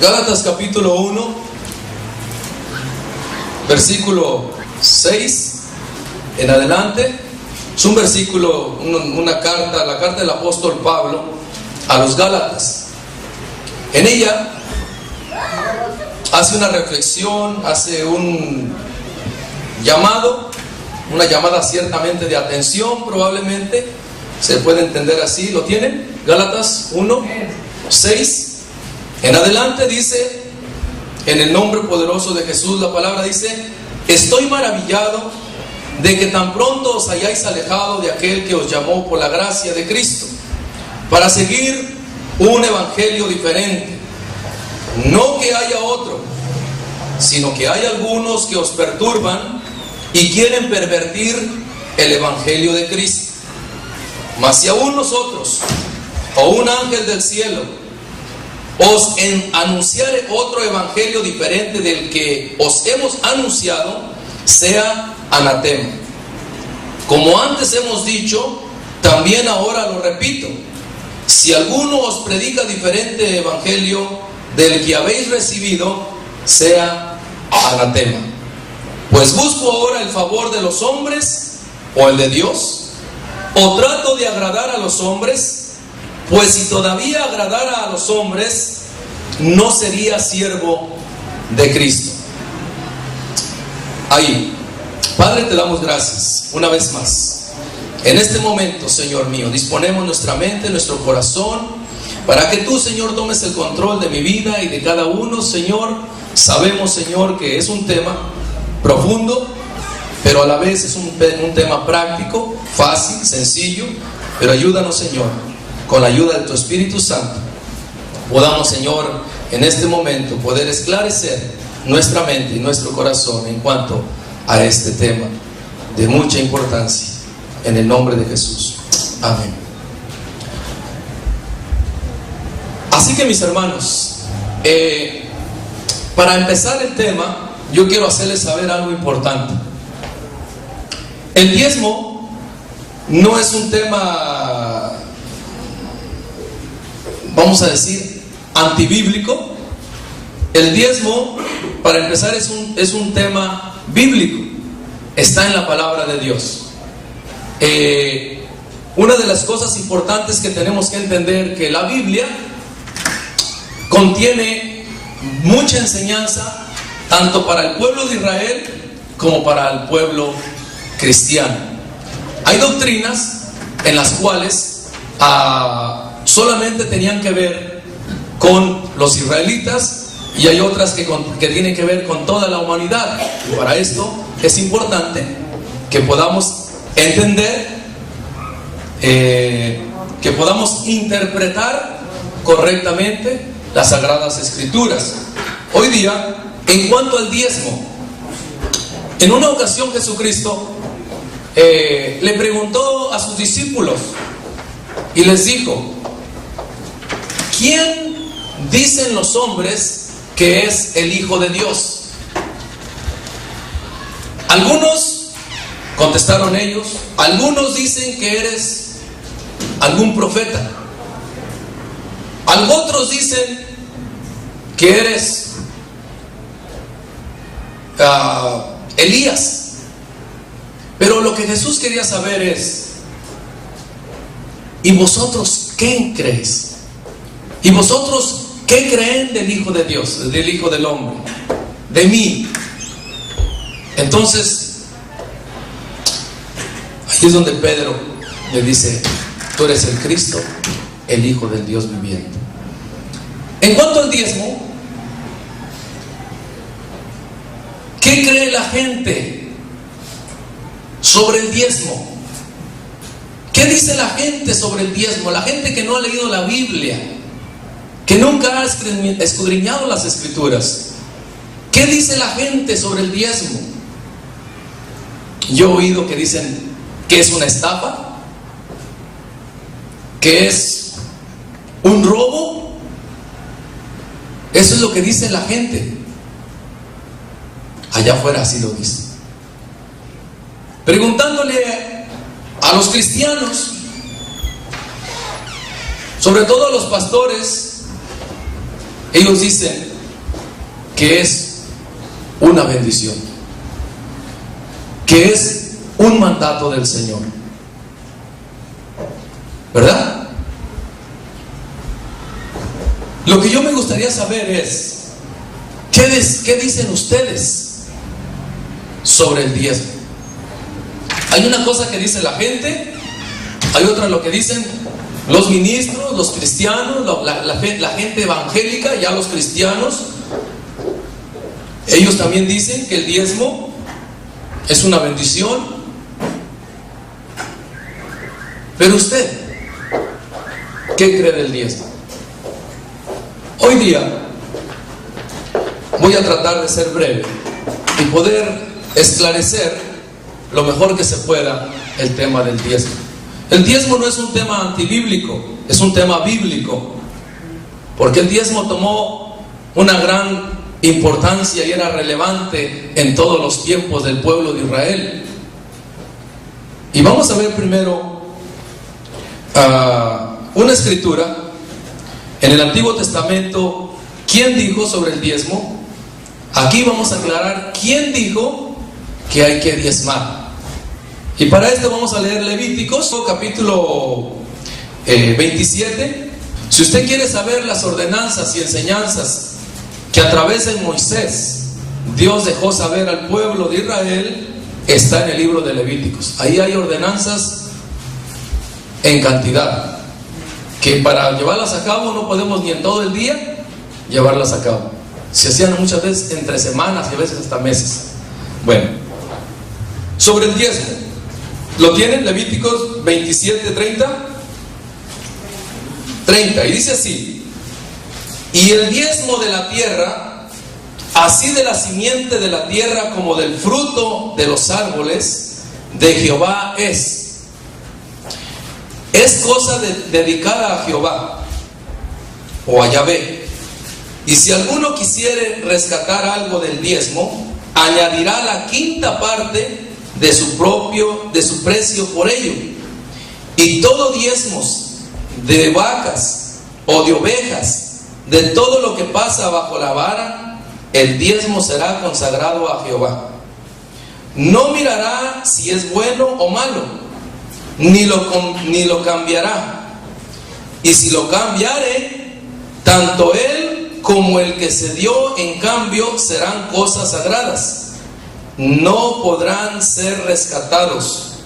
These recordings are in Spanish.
Gálatas capítulo 1, versículo 6 en adelante. Es un versículo, una carta, la carta del apóstol Pablo a los Gálatas. En ella hace una reflexión, hace un llamado, una llamada ciertamente de atención, probablemente se puede entender así. ¿Lo tienen? Gálatas 1, 6 en adelante dice: en el nombre poderoso de Jesús, la palabra dice: estoy maravillado de que tan pronto os hayáis alejado de aquel que os llamó por la gracia de Cristo, para seguir un evangelio diferente. No que haya otro, sino que hay algunos que os perturban y quieren pervertir el evangelio de Cristo. Mas si aún nosotros, o un ángel del cielo, os anunciare otro evangelio diferente del que os hemos anunciado, sea anatema. Como antes hemos dicho, también ahora lo repito: si alguno os predica diferente evangelio del que habéis recibido, sea anatema. Pues busco ahora el favor de los hombres o el de Dios, o trato de agradar a los hombres. Pues si todavía agradara a los hombres, no sería siervo de Cristo. Ahí, Padre, te damos gracias una vez más. En este momento, Señor mío, disponemos nuestra mente, nuestro corazón, para que tú, Señor, tomes el control de mi vida y de cada uno, Señor. Sabemos, Señor, que es un tema profundo, pero a la vez es un tema práctico, fácil, sencillo. Pero ayúdanos, Señor, con la ayuda de tu Espíritu Santo, podamos, Señor, en este momento poder esclarecer nuestra mente y nuestro corazón en cuanto a este tema de mucha importancia, en el nombre de Jesús. Amén. Así que, mis hermanos, para empezar el tema, yo quiero hacerles saber algo importante. El diezmo no es un tema, vamos a decir, antibíblico. El diezmo, para empezar, es un tema bíblico. Está en la palabra de Dios. Una de las cosas importantes que tenemos que entender, que la Biblia contiene mucha enseñanza, tanto para el pueblo de Israel como para el pueblo cristiano. Hay doctrinas en las cuales solamente tenían que ver con los israelitas, y hay otras que tienen que ver con toda la humanidad. Y para esto es importante que podamos entender, que podamos interpretar correctamente las Sagradas Escrituras. Hoy día, en cuanto al diezmo, en una ocasión Jesucristo le preguntó a sus discípulos y les dijo: ¿quién dicen los hombres que es el Hijo de Dios? Algunos, contestaron ellos, algunos dicen que eres algún profeta, otros dicen que eres Elías. Pero lo que Jesús quería saber es: ¿y vosotros qué creéis? ¿Y vosotros qué creen del Hijo de Dios, del Hijo del Hombre, de mí? Entonces, ahí es donde Pedro le dice: tú eres el Cristo, el Hijo del Dios viviente. En cuanto al diezmo, ¿qué cree la gente sobre el diezmo? ¿Qué dice la gente sobre el diezmo? La gente que no ha leído la Biblia, que nunca ha escudriñado las Escrituras. ¿Qué dice la gente sobre el diezmo? Yo he oído que dicen que es una estafa, que es un robo. Eso es lo que dice la gente. Allá afuera así lo dice. Preguntándole a los cristianos, sobre todo a los pastores, ellos dicen: que es una bendición, que es un mandato del Señor, ¿verdad? Lo que yo me gustaría saber es, ¿qué dicen ustedes sobre el diezmo? Hay una cosa que dice la gente, hay otra lo que dicen los ministros, los cristianos, la gente evangélica, ya los cristianos. Ellos también dicen que el diezmo es una bendición. Pero usted, ¿qué cree del diezmo? Hoy día voy a tratar de ser breve y poder esclarecer lo mejor que se pueda el tema del diezmo. El diezmo no es un tema antibíblico, es un tema bíblico, porque el diezmo tomó una gran importancia y era relevante en todos los tiempos del pueblo de Israel. Y vamos a ver primero una escritura en el Antiguo Testamento. ¿Quién dijo sobre el diezmo? Aquí vamos a aclarar quién dijo que hay que diezmar. Y para esto vamos a leer Levíticos, capítulo 27. Si usted quiere saber las ordenanzas y enseñanzas que a través de Moisés Dios dejó saber al pueblo de Israel, está en el libro de Levíticos. Ahí hay ordenanzas en cantidad, que para llevarlas a cabo no podemos ni en todo el día llevarlas a cabo. Se hacían muchas veces entre semanas y a veces hasta meses. Bueno, sobre el diezmo, ¿lo tienen? Levíticos 27, 30, y dice así: y el diezmo de la tierra, así de la simiente de la tierra como del fruto de los árboles, de Jehová es cosa dedicada a Jehová o a Yahvé. Y si alguno quisiere rescatar algo del diezmo, añadirá la quinta parte de su precio por ello. Y todo diezmos de vacas o de ovejas, de todo lo que pasa bajo la vara, el diezmo será consagrado a Jehová. No mirará si es bueno o malo, ni lo cambiará. Y si lo cambiare, tanto él como el que se dio en cambio serán cosas sagradas, no podrán ser rescatados.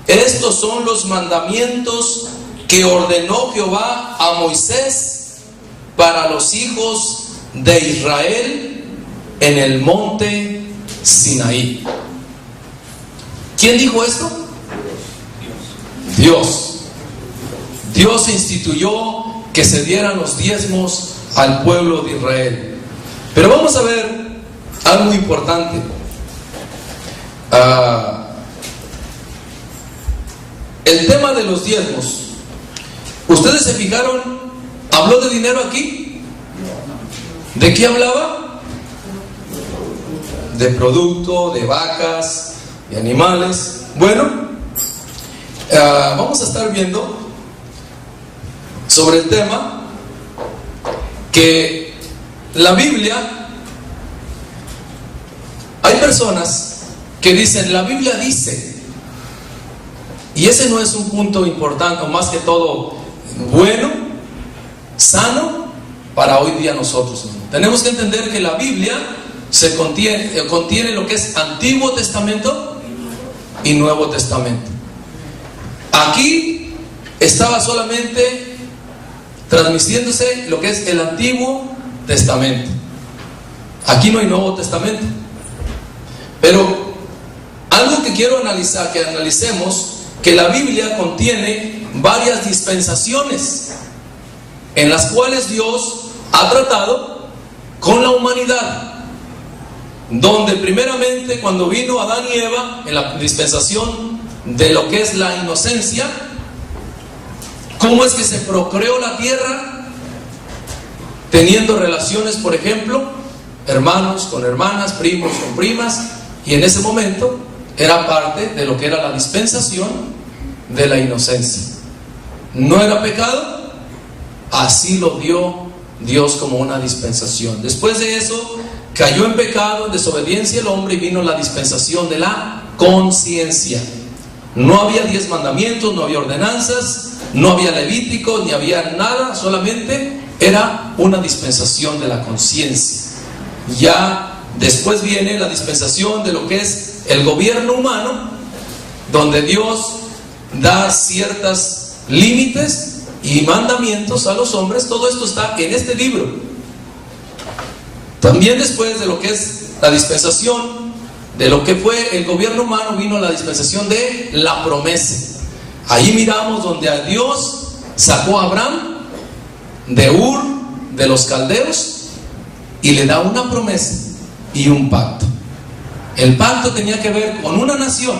Estos son los mandamientos que ordenó Jehová a Moisés para los hijos de Israel en el monte Sinaí. ¿Quién dijo esto? Dios instituyó que se dieran los diezmos al pueblo de Israel. Pero vamos a ver algo importante. El tema de los diezmos, ¿ustedes se fijaron? ¿Habló de dinero aquí? ¿De qué hablaba? De producto, de vacas, de animales. Bueno, vamos a estar viendo sobre el tema que la Biblia, hay personas que dicen, la Biblia dice, y ese no es un punto importante, o más que todo bueno, sano para hoy día nosotros. Tenemos que entender que la Biblia contiene lo que es Antiguo Testamento y Nuevo Testamento. Aquí estaba solamente transmitiéndose lo que es el Antiguo Testamento. Aquí no hay Nuevo Testamento. Pero algo que quiero analizar, que analicemos, que la Biblia contiene varias dispensaciones en las cuales Dios ha tratado con la humanidad. Donde primeramente, cuando vino Adán y Eva, en la dispensación de lo que es la inocencia, ¿cómo es que se procreó la tierra? Teniendo relaciones, por ejemplo, hermanos con hermanas, primos con primas, y en ese momento era parte de lo que era la dispensación de la inocencia. No era pecado, así lo dio Dios como una dispensación. Después de eso cayó en pecado, en desobediencia el hombre, y vino la dispensación de la conciencia. No había 10 mandamientos, no había ordenanzas, no había levíticos, ni había nada, solamente era una dispensación de la conciencia. Ya después viene la dispensación de lo que es el gobierno humano, donde Dios da ciertos límites y mandamientos a los hombres. Todo esto está en este libro. También después de lo que es la dispensación de lo que fue el gobierno humano, vino la dispensación de la promesa. Ahí miramos donde a Dios sacó a Abraham de Ur de los caldeos y le da una promesa y un pacto. El pacto tenía que ver con una nación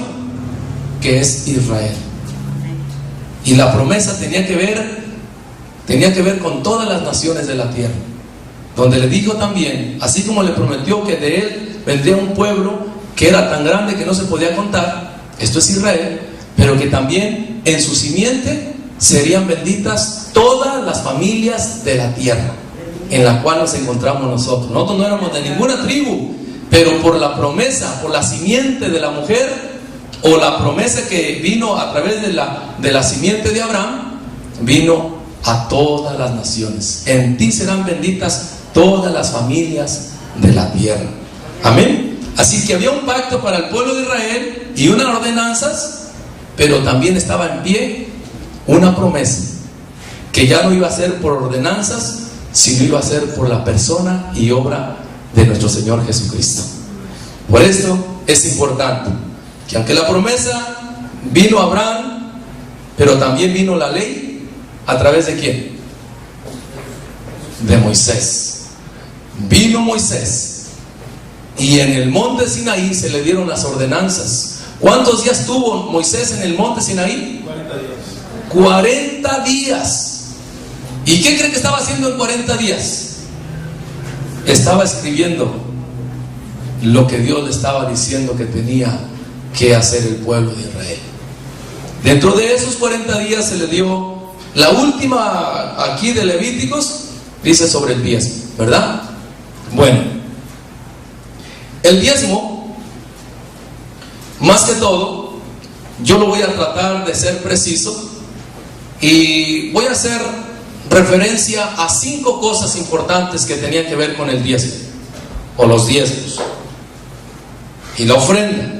que es Israel, y la promesa tenía que ver con todas las naciones de la tierra, donde le dijo también, así como le prometió que de él vendría un pueblo que era tan grande que no se podía contar, esto es Israel, pero que también en su simiente serían benditas todas las familias de la tierra en la cual nos encontramos nosotros. Nosotros no éramos de ninguna tribu, pero por la promesa, por la simiente de la mujer, o la promesa que vino a través de la simiente de Abraham, vino a todas las naciones. En ti serán benditas todas las familias de la tierra. Amén. Así que había un pacto para el pueblo de Israel y unas ordenanzas, pero también estaba en pie una promesa que ya no iba a ser por ordenanzas, sino iba a ser por la persona y obra de nuestro Señor Jesucristo. Por esto es importante que aunque la promesa vino a Abraham, pero también vino la ley, ¿a través de quién? De Moisés. Vino Moisés, y en el monte Sinaí se le dieron las ordenanzas. ¿Cuántos días tuvo Moisés en el monte Sinaí? 40 días. 40 días. ¿Y qué cree que estaba haciendo en 40 días? Estaba escribiendo lo que Dios le estaba diciendo que tenía que hacer el pueblo de Israel. Dentro de esos 40 días se le dio la última aquí de Levíticos, dice sobre el diezmo, ¿verdad? Bueno, el diezmo, más que todo, yo lo voy a tratar de ser preciso y voy a hacer referencia a 5 cosas importantes que tenían que ver con el diezmo o los diezmos y la ofrenda.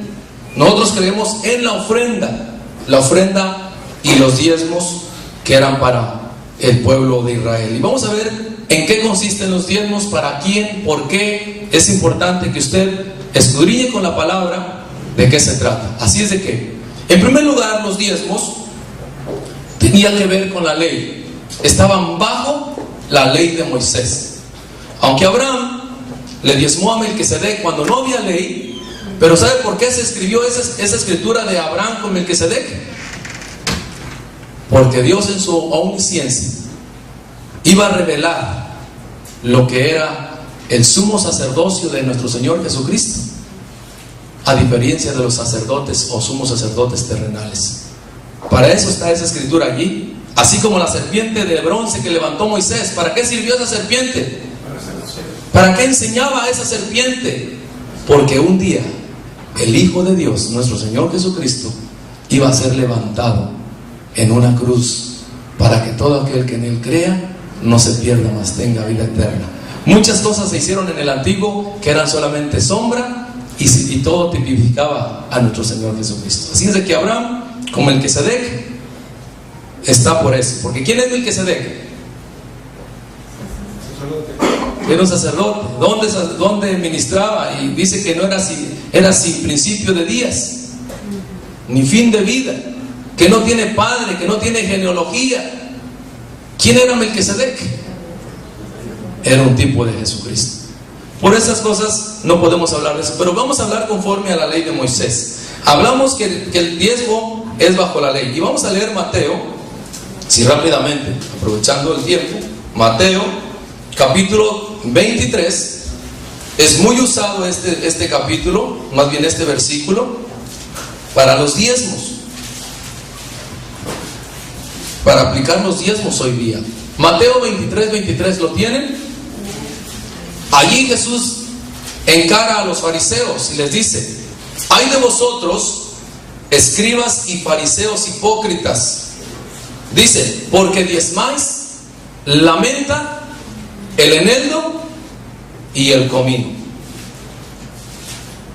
Nosotros creemos en la ofrenda y los diezmos que eran para el pueblo de Israel. Y vamos a ver en qué consisten los diezmos, para quién, por qué. Es importante que usted escudriñe con la palabra de qué se trata. Así es de que, en primer lugar, los diezmos tenían que ver con la ley. Estaban bajo la ley de Moisés. Aunque Abraham le diezmó a Melquisedec cuando no había ley, pero ¿sabe por qué se escribió esa escritura de Abraham con Melquisedec? Porque Dios en su omnisciencia iba a revelar lo que era el sumo sacerdocio de nuestro Señor Jesucristo, a diferencia de los sacerdotes o sumos sacerdotes terrenales. Para eso está esa escritura allí. Así como la serpiente de bronce que levantó Moisés. ¿Para qué sirvió esa serpiente? ¿Para qué enseñaba a esa serpiente? Porque un día el Hijo de Dios, nuestro Señor Jesucristo, iba a ser levantado en una cruz para que todo aquel que en Él crea no se pierda, mas tenga vida eterna. Muchas cosas se hicieron en el antiguo que eran solamente sombra, y todo tipificaba a nuestro Señor Jesucristo. Así es de que Abraham, como Melquisedec, está por eso. Porque ¿quién es Melquisedec? Era un sacerdote. ¿Dónde ministraba? Y dice que no era sin principio de días ni fin de vida, que no tiene padre, que no tiene genealogía. ¿Quién era Melquisedec? Era un tipo de Jesucristo. Por esas cosas no podemos hablar de eso, pero vamos a hablar conforme a la ley de Moisés. Hablamos que el diezmo es bajo la ley, y vamos a leer Mateo, si rápidamente, aprovechando el tiempo. Mateo capítulo 23. Es muy usado este capítulo, más bien este versículo, para los diezmos, para aplicar los diezmos hoy día. Mateo 23, 23, ¿lo tienen? Allí Jesús encara a los fariseos y les dice: ay de vosotros, escribas y fariseos hipócritas, dice, porque diezmáis la menta, el eneldo y el comino.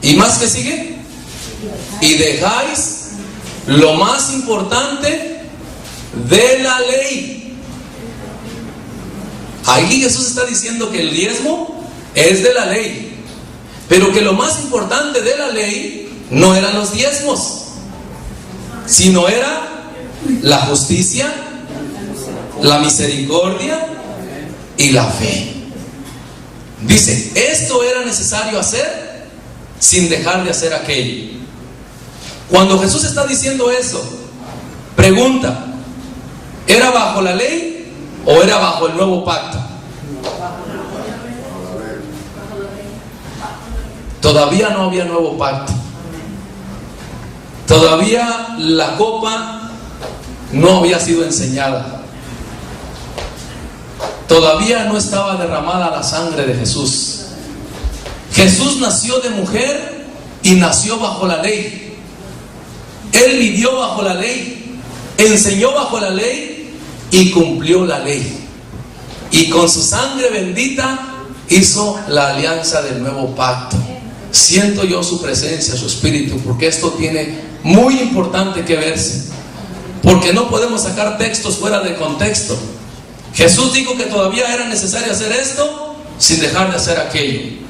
¿Y más que sigue? Y dejáis lo más importante de la ley. Ahí Jesús está diciendo que el diezmo es de la ley, pero que lo más importante de la ley no eran los diezmos, sino era la justicia, la misericordia y la fe. Dice, esto era necesario hacer sin dejar de hacer aquello. Cuando Jesús está diciendo eso, pregunta: ¿era bajo la ley o era bajo el nuevo pacto? Todavía no había nuevo pacto. Todavía la copa no había sido enseñada. Todavía no estaba derramada la sangre de Jesús. Jesús nació de mujer y nació bajo la ley. Él vivió bajo la ley, enseñó bajo la ley y cumplió la ley. Y con su sangre bendita hizo la alianza del nuevo pacto. Siento yo su presencia, su espíritu, porque esto tiene muy importante que verse, porque no podemos sacar textos fuera de contexto. Jesús dijo que todavía era necesario hacer esto sin dejar de hacer aquello.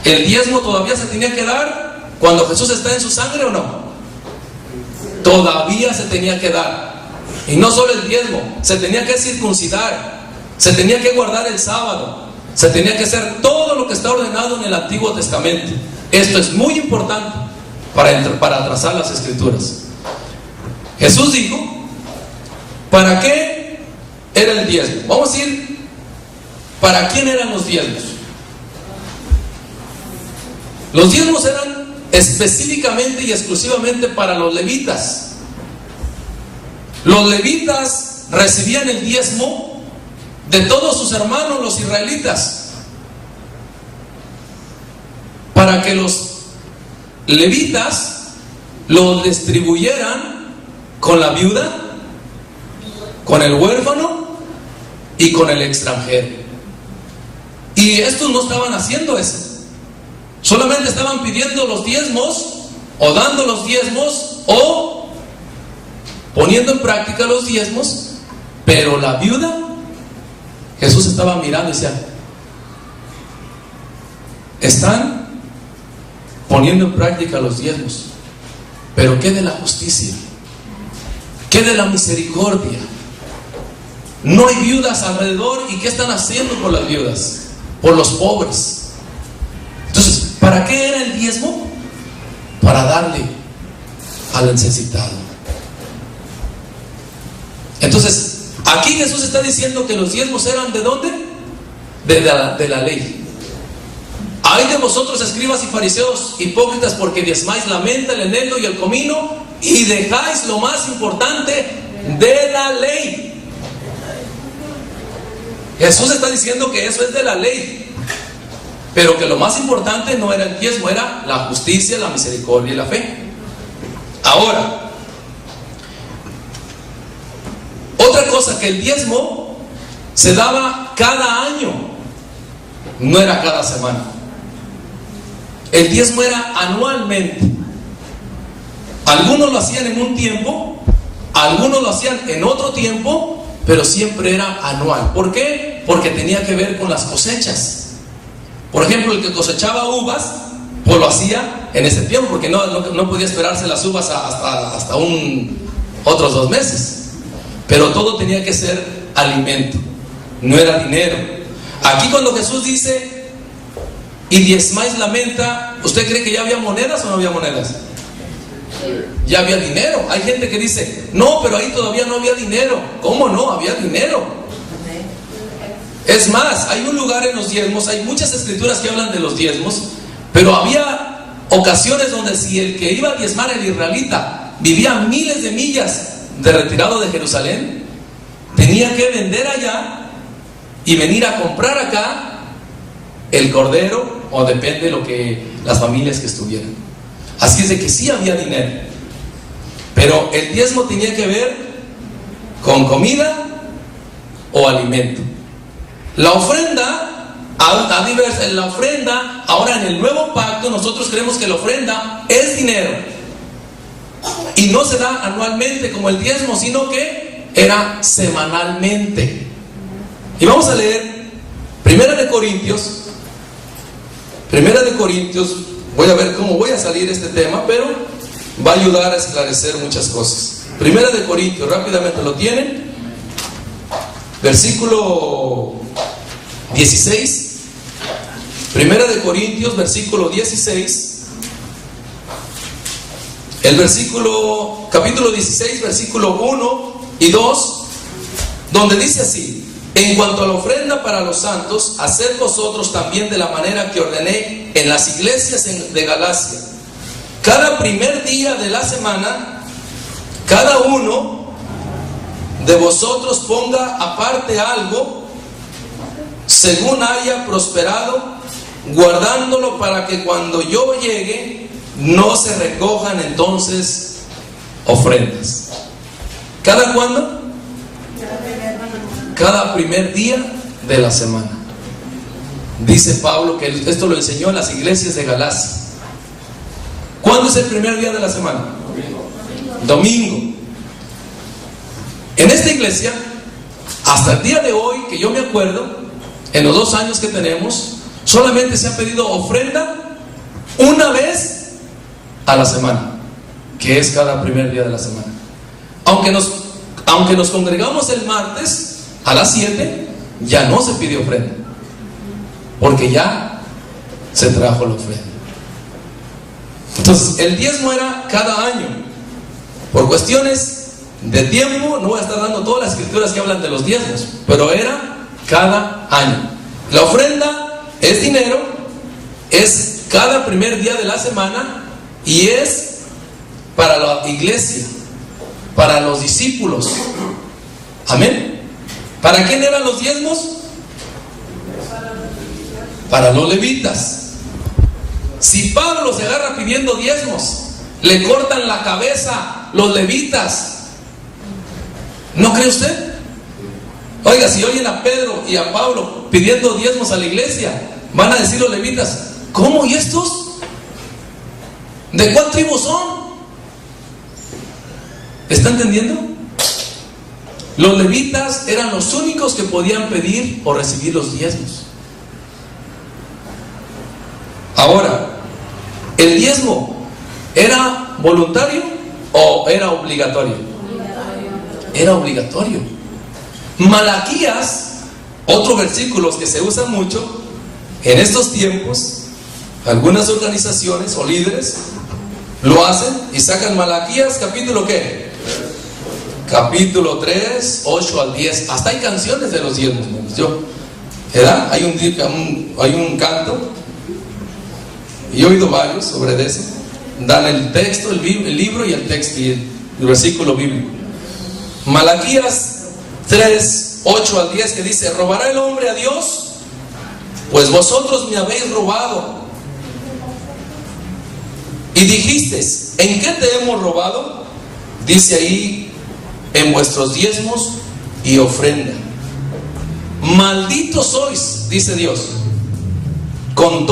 ¿El diezmo todavía se tenía que dar cuando Jesús está en su sangre o no? Todavía se tenía que dar. Y no solo el diezmo, se tenía que circuncidar, se tenía que guardar el sábado, se tenía que hacer todo lo que está ordenado en el Antiguo Testamento. Esto es muy importante para trazar las escrituras. Jesús dijo, ¿para qué era el diezmo? Vamos a decir, ¿para quién eran los diezmos? Los diezmos eran específicamente y exclusivamente para los levitas. Los levitas recibían el diezmo de todos sus hermanos los israelitas, para que los levitas lo distribuyeran con la viuda, con el huérfano y con el extranjero. Y estos no estaban haciendo eso. Solamente estaban pidiendo los diezmos, o dando los diezmos, o poniendo en práctica los diezmos. Pero la viuda, Jesús estaba mirando y decía, están poniendo en práctica los diezmos, pero ¿qué de la justicia? ¿Qué de la misericordia? No hay viudas alrededor. ¿Y qué están haciendo por las viudas? Por los pobres. Entonces, ¿para qué era el diezmo? Para darle al necesitado. Entonces, aquí Jesús está diciendo que los diezmos eran ¿de dónde? De la ley. Ay de vosotros, escribas y fariseos hipócritas, porque diezmáis la menta, el eneldo y el comino, y dejáis lo más importante de la ley. Jesús está diciendo que eso es de la ley, pero que lo más importante no era el diezmo, era la justicia, la misericordia y la fe. Ahora, otra cosa, que el diezmo se daba cada año, no era cada semana. El diezmo era anualmente. Algunos lo hacían en un tiempo, algunos lo hacían en otro tiempo, pero siempre era anual. ¿Por qué? Porque tenía que ver con las cosechas. Por ejemplo, el que cosechaba uvas, pues lo hacía en ese tiempo, porque no podía esperarse las uvas hasta otros 2 meses. Pero todo tenía que ser alimento, no era dinero. Aquí cuando Jesús dice, y diezmáis la menta, ¿usted cree que ya había monedas o no había monedas? Ya había dinero. Hay gente que dice, no, pero ahí todavía no había dinero. ¿Cómo no? Había dinero. Es más, hay un lugar en los diezmos, hay muchas escrituras que hablan de los diezmos, pero había ocasiones donde si el que iba a diezmar, el israelita, vivía miles de millas de retirado de Jerusalén, tenía que vender allá y venir a comprar acá el cordero, o depende de lo que las familias que estuvieran. Así es de que sí había dinero, pero el diezmo tenía que ver con comida o alimento. La ofrenda, la ofrenda, ahora en el nuevo pacto nosotros creemos que la ofrenda es dinero y no se da anualmente como el diezmo, sino que era semanalmente. Y vamos a leer Primera de Corintios, voy a ver cómo voy a salir este tema, pero va a ayudar a esclarecer muchas cosas. Primera de Corintios, rápidamente lo tienen, versículo 16. Primera de Corintios, versículo 16. Capítulo 16, versículo 1 y 2, donde dice así: en cuanto a la ofrenda para los santos, haced vosotros también de la manera que ordené en las iglesias de Galacia. Cada primer día de la semana, cada uno de vosotros ponga aparte algo, según haya prosperado, guardándolo para que cuando yo llegue, no se recojan entonces ofrendas. ¿Cada cuándo? Cada primer día de la semana. Dice Pablo que esto lo enseñó en las iglesias de Galacia. ¿Cuándo es el primer día de la semana? Domingo. En esta iglesia, hasta el día de hoy, que yo me acuerdo, en los 2 años que tenemos, solamente se ha pedido ofrenda una vez a la semana, que es cada primer día de la semana. Aunque nos congregamos el martes a las 7, ya no se pide ofrenda, porque ya se trajo la ofrenda. Entonces, el diezmo era cada año. Por cuestiones de tiempo, no voy a estar dando todas las escrituras que hablan de los diezmos, pero era cada año. La ofrenda es dinero, es cada primer día de la semana y es para la iglesia, para los discípulos. Amén. ¿Para quién eran los diezmos? Para los levitas. Si Pablo se agarra pidiendo diezmos, le cortan la cabeza los levitas. ¿No cree usted? Oiga, si oyen a Pedro y a Pablo pidiendo diezmos a la iglesia, van a decir los levitas: ¿cómo? ¿Y estos? ¿De cuál tribu son? ¿Está entendiendo? Los levitas eran los únicos que podían pedir o recibir los diezmos. Ahora, ¿el diezmo era voluntario o era obligatorio? Era obligatorio. Malaquías, otro versículo que se usa mucho en estos tiempos, algunas organizaciones o líderes lo hacen y sacan Malaquías, capítulo ¿qué? Capítulo 3, 8 al 10. Hasta hay canciones de los diezmos, ¿verdad? Hay un canto, y he oído varios sobre eso. Dan el texto, el libro y el texto y el versículo bíblico. Malaquías 3, 8 al 10, que dice: ¿robará el hombre a Dios? Pues vosotros me habéis robado. Y dijisteis: ¿en qué te hemos robado? Dice ahí: en vuestros diezmos y ofrenda. Malditos sois, dice Dios, con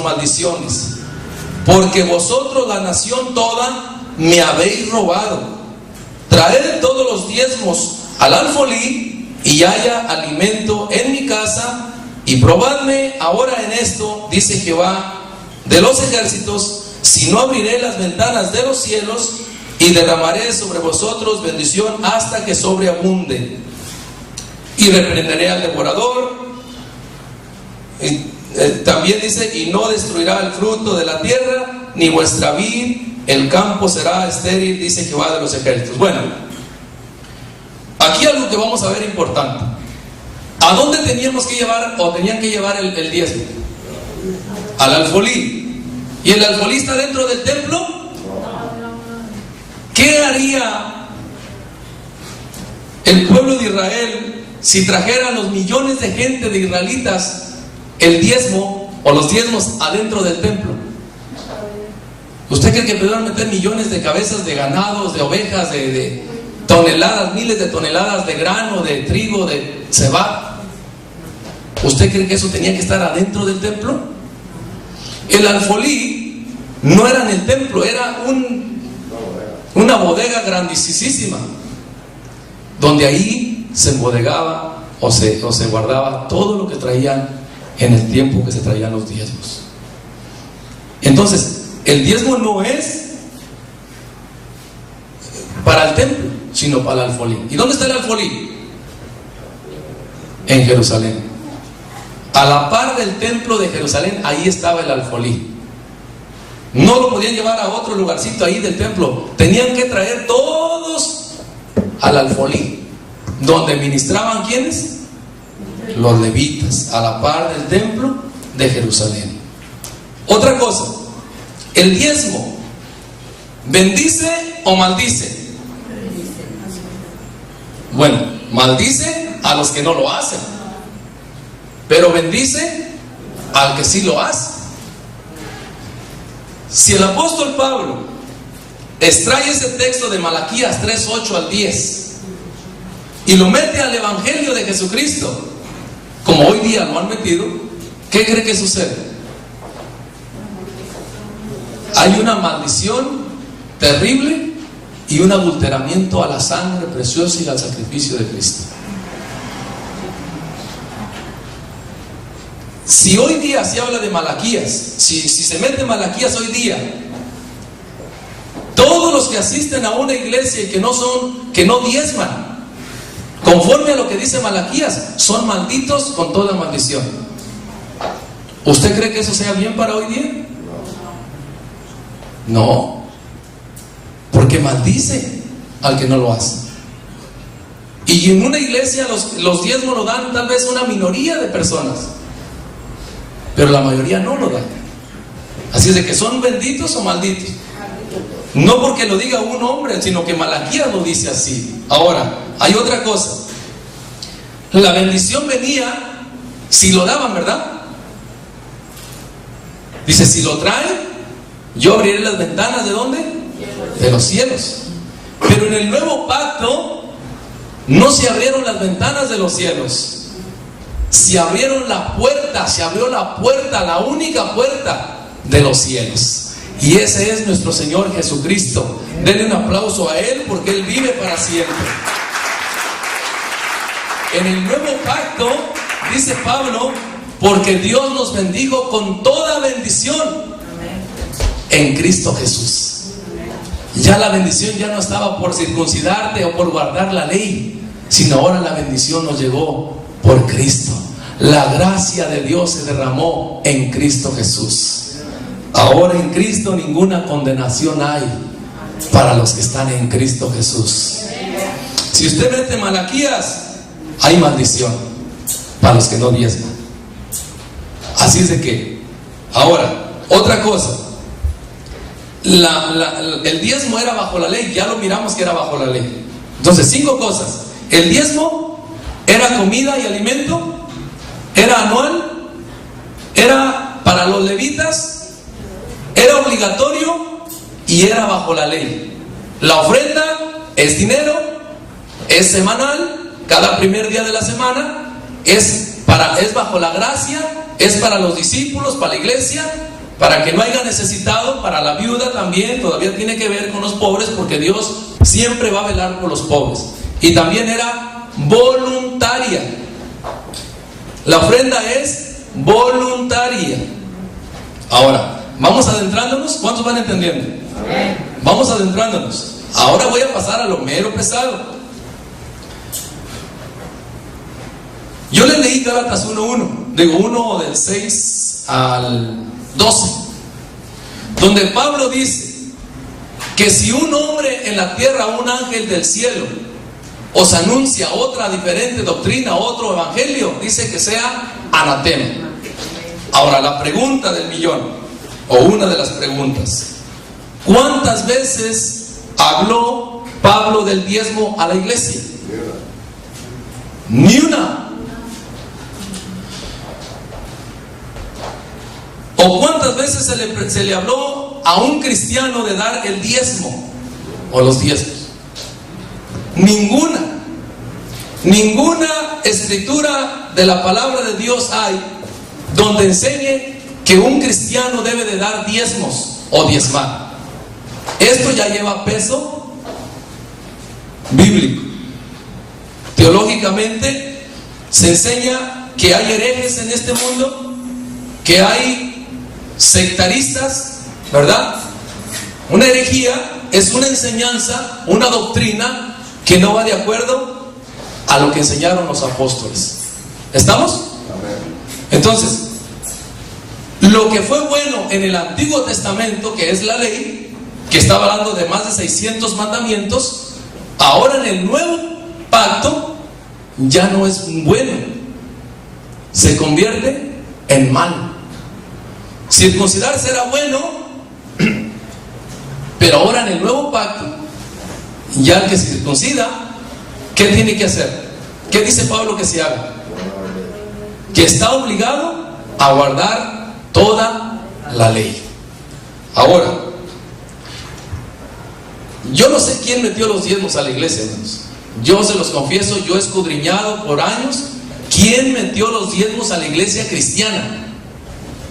maldiciones, porque vosotros, la nación toda, me habéis robado. Traed todos los diezmos al alfolí, y haya alimento en mi casa, y probadme ahora en esto, dice Jehová de los ejércitos, si no abriré las ventanas de los cielos y derramaré sobre vosotros bendición hasta que sobreabunde. Y reprenderé al devorador. También dice: y no destruirá el fruto de la tierra, ni vuestra vid, el campo será estéril, dice Jehová de los ejércitos. Bueno, aquí algo que vamos a ver importante. ¿A dónde teníamos que llevar o tenían que llevar el diezmo? Al alfolí. ¿Y el alfolí está dentro del templo? ¿Qué haría el pueblo de Israel si trajeran los millones de gente de israelitas el diezmo o los diezmos adentro del templo? ¿Usted cree que pudieron meter millones de cabezas de ganados, de ovejas, de toneladas, miles de toneladas de grano, de trigo, de cebada? ¿Usted cree que eso tenía que estar adentro del templo? El alfolí no era en el templo, era una bodega grandísima, donde ahí se embodegaba o se guardaba todo lo que traían en el tiempo que se traían los diezmos. Entonces, el diezmo no es para el templo, sino para el alfolí. ¿Y dónde está el alfolí? En Jerusalén. A la par del templo de Jerusalén, ahí estaba el alfolí. No lo podían llevar a otro lugarcito ahí del templo. Tenían que traer todos al alfolí, donde ministraban ¿quiénes? Los levitas, a la par del templo de Jerusalén. Otra cosa, el diezmo, ¿bendice o maldice? Bueno, maldice a los que no lo hacen, pero bendice al que sí lo hace. Si el apóstol Pablo extrae ese texto de Malaquías 3:8 al 10 y lo mete al evangelio de Jesucristo, como hoy día lo han metido, ¿qué cree que sucede? Hay una maldición terrible y un adulteramiento a la sangre preciosa y al sacrificio de Cristo. Si hoy día se habla de Malaquías, si se mete Malaquías hoy día, todos los que asisten a una iglesia y que no diezman, conforme a lo que dice Malaquías, son malditos con toda maldición. ¿Usted cree que eso sea bien para hoy día? No, porque maldice al que no lo hace. Y en una iglesia los diezmos lo dan tal vez una minoría de personas, pero la mayoría no lo dan. Así es de que son benditos o malditos. No porque lo diga un hombre, sino que Malaquías lo dice así. Ahora, hay otra cosa. La bendición venía si lo daban, ¿verdad? Dice, si lo traen, yo abriré las ventanas, ¿de dónde? De los cielos. Pero en el nuevo pacto no se abrieron las ventanas de los cielos. Se abrieron la puerta, se abrió la puerta, la única puerta de los cielos. Y ese es nuestro Señor Jesucristo. Denle un aplauso a Él porque Él vive para siempre. En el nuevo pacto, dice Pablo, porque Dios nos bendijo con toda bendición en Cristo Jesús. Ya la bendición ya no estaba por circuncidarte o por guardar la ley, sino ahora la bendición nos llegó por Cristo. La gracia de Dios se derramó en Cristo Jesús. Ahora en Cristo ninguna condenación hay para los que están en Cristo Jesús. Si usted mete Malaquías, hay maldición para los que no diezman. Así es de que, ahora, otra cosa, el diezmo era bajo la ley, ya lo miramos que era bajo la ley. Entonces, 5 cosas. El diezmo era comida y alimento, era anual, era para los levitas, era obligatorio y era bajo la ley. La ofrenda es dinero, es semanal, cada primer día de la semana, es bajo la gracia, es para los discípulos, para la iglesia, para que no haya necesitado, para la viuda también, todavía tiene que ver con los pobres, porque Dios siempre va a velar por los pobres. Y también era voluntaria. La ofrenda es voluntaria. Ahora, vamos adentrándonos. ¿Cuántos van entendiendo? Vamos adentrándonos. Ahora voy a pasar a lo mero pesado. Yo le leí Gálatas 1:1, digo 1 del 6 al 12, donde Pablo dice que si un hombre en la tierra, un ángel del cielo, os anuncia otra diferente doctrina, otro evangelio, dice que sea anatema. Ahora, la pregunta del millón, o una de las preguntas: ¿cuántas veces habló Pablo del diezmo a la iglesia? Ni una. se le habló a un cristiano de dar el diezmo o los diezmos? Ninguna escritura de la palabra de Dios hay donde enseñe que un cristiano debe de dar diezmos o diezmar. Esto ya lleva peso bíblico. Teológicamente se enseña que hay herejes en este mundo, que hay sectaristas, ¿verdad? Una herejía es una enseñanza, una doctrina que no va de acuerdo a lo que enseñaron los apóstoles. ¿Estamos? Entonces, lo que fue bueno en el Antiguo Testamento, que es la ley, que estaba hablando de más de 600 mandamientos, ahora en el Nuevo Pacto ya no es bueno, se convierte en malo. Circuncidarse era bueno, pero ahora en el Nuevo Pacto, ya el que se circuncida, ¿qué tiene que hacer? ¿Qué dice Pablo que se haga? Que está obligado a guardar toda la ley. Ahora, yo no sé quién metió los diezmos a la iglesia, hermanos. Yo se los confieso, yo he escudriñado por años quién metió los diezmos a la iglesia cristiana.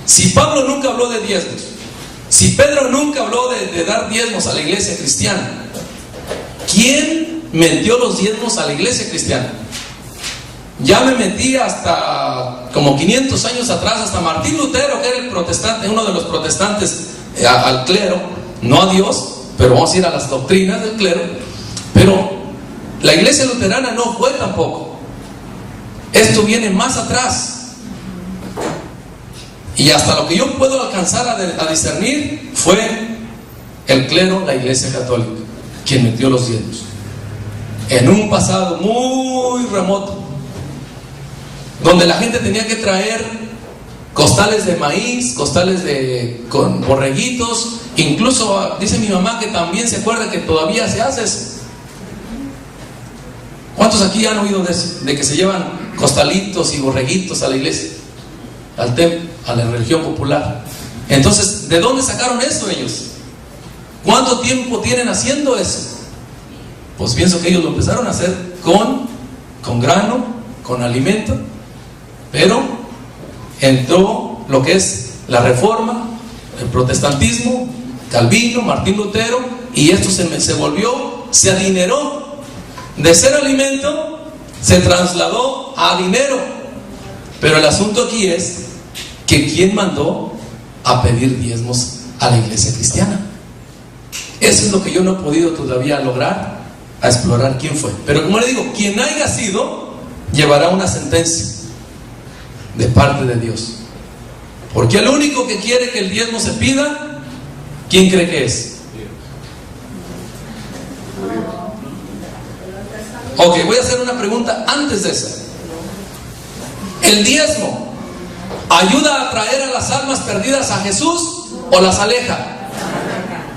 Si Pablo nunca habló de diezmos, si Pedro nunca habló de dar diezmos a la iglesia cristiana, ¿quién metió los diezmos a la iglesia cristiana? Ya me metí hasta como 500 años atrás, hasta Martín Lutero, que era el protestante, uno de los protestantes al clero, no a Dios, pero vamos a ir a las doctrinas del clero. Pero la iglesia luterana no fue tampoco. Esto viene más atrás. Y hasta lo que yo puedo alcanzar a discernir fue el clero, la iglesia católica, quien metió los diezmos. En un pasado muy remoto, donde la gente tenía que traer costales de maíz, costales con borreguitos. Incluso dice mi mamá que también se acuerda que todavía se hace eso. ¿Cuántos aquí han oído de eso? De que se llevan costalitos y borreguitos a la iglesia, al templo, a la religión popular. Entonces, ¿de dónde sacaron eso ellos? ¿Cuánto tiempo tienen haciendo eso? Pues pienso que ellos lo empezaron a hacer con grano, con alimento. Pero entró lo que es la Reforma, el protestantismo, Calvino, Martín Lutero, y esto se volvió, se adineró. De ser alimento se trasladó a dinero. Pero el asunto aquí es que ¿quién mandó a pedir diezmos a la iglesia cristiana? Eso es lo que yo no he podido todavía lograr, a explorar quién fue. Pero como le digo, quien haya sido, llevará una sentencia de parte de Dios. Porque el único que quiere que el diezmo se pida, ¿quién cree que es? Ok, voy a hacer una pregunta antes de esa. ¿El diezmo ayuda a traer a las almas perdidas a Jesús o las aleja?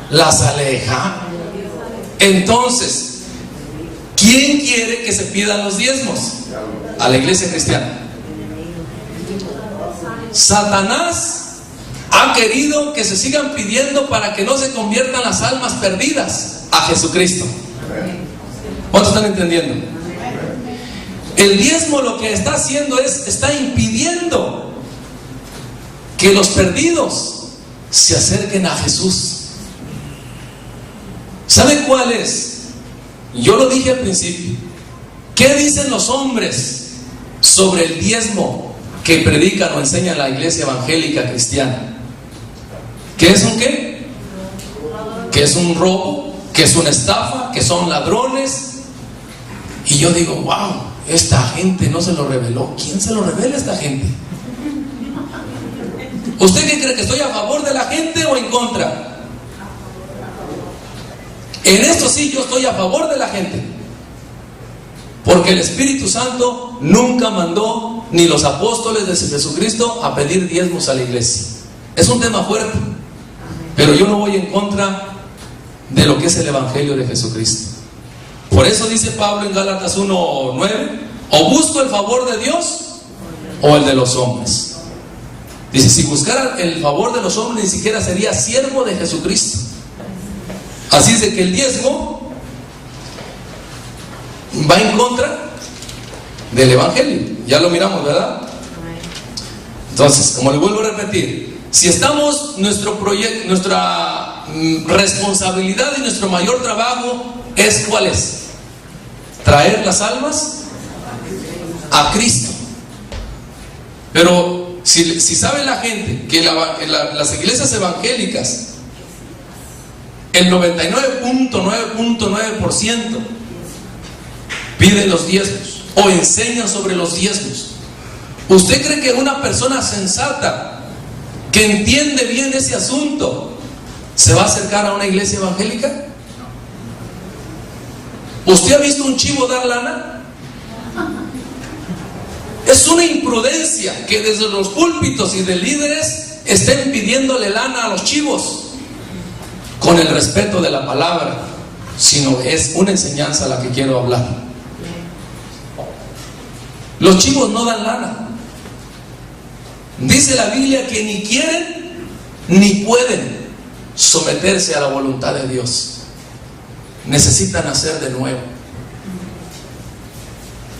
Las aleja. Entonces, ¿quién quiere que se pidan los diezmos? A la iglesia cristiana. Satanás ha querido que se sigan pidiendo para que no se conviertan las almas perdidas a Jesucristo. ¿Cuántos están entendiendo? El diezmo lo que está haciendo está impidiendo que los perdidos se acerquen a Jesús. ¿Sabe cuál es? Yo lo dije al principio. ¿Qué dicen los hombres sobre el diezmo que predican o enseñan la iglesia evangélica cristiana? ¿Qué es un qué? ¿Que es un robo? ¿Que es una estafa? ¿Que son ladrones? Y yo digo, wow, esta gente no se lo reveló. ¿Quién se lo revela a esta gente? ¿Usted qué cree? ¿Que estoy a favor de la gente o en contra? En esto sí yo estoy a favor de la gente, porque el Espíritu Santo nunca mandó, ni los apóstoles de Jesucristo, a pedir diezmos a la iglesia. Es un tema fuerte, pero yo no voy en contra de lo que es el Evangelio de Jesucristo. Por eso dice Pablo en Gálatas 1:9, o busco el favor de Dios o el de los hombres. Dice, si buscara el favor de los hombres, ni siquiera sería siervo de Jesucristo. Así es de que el diezmo va en contra del evangelio. Ya lo miramos, ¿verdad? Entonces, como le vuelvo a repetir, si estamos, nuestra responsabilidad y nuestro mayor trabajo es, ¿cuál es? Traer las almas a Cristo. Pero si sabe la gente que las iglesias evangélicas, el 99.9% piden los diezmos o enseñan sobre los diezmos, ¿usted cree que una persona sensata que entiende bien ese asunto se va a acercar a una iglesia evangélica? ¿Usted ha visto un chivo dar lana? Es una imprudencia que desde los púlpitos y de líderes estén pidiéndole lana a los chivos, con el respeto de la palabra, sino es una enseñanza a la que quiero hablar. Los chivos no dan lana. Dice la Biblia que ni quieren ni pueden someterse a la voluntad de Dios. Necesitan nacer de nuevo.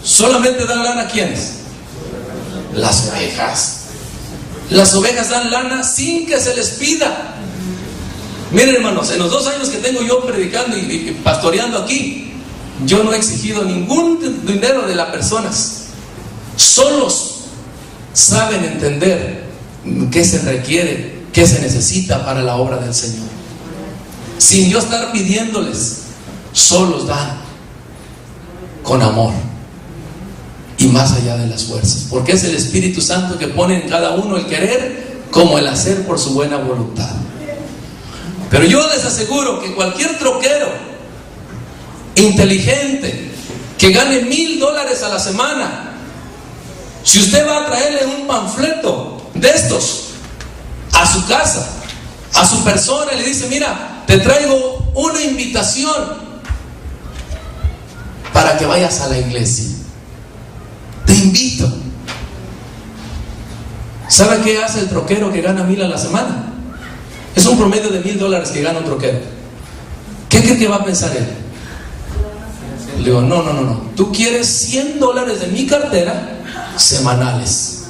¿Solamente dan lana a quiénes? Las ovejas. Las ovejas dan lana sin que se les pida. Miren, hermanos, en los 2 años que tengo yo predicando y pastoreando aquí, yo no he exigido ningún dinero de las personas. Solos saben entender qué se requiere, qué se necesita para la obra del Señor. Sin yo estar pidiéndoles, solos dan con amor y más allá de las fuerzas, porque es el Espíritu Santo que pone en cada uno el querer como el hacer por su buena voluntad. Pero yo les aseguro que cualquier troquero inteligente que gane $1,000 a la semana, si usted va a traerle un panfleto de estos a su casa, a su persona, y le dice, mira, te traigo una invitación para que vayas a la iglesia, te invito. ¿Sabe qué hace el troquero que gana 1,000 a la semana? Es un promedio de $1,000 que gana un troquero. ¿Qué cree que va a pensar él? Le digo, no. Tú quieres $100 de mi cartera semanales.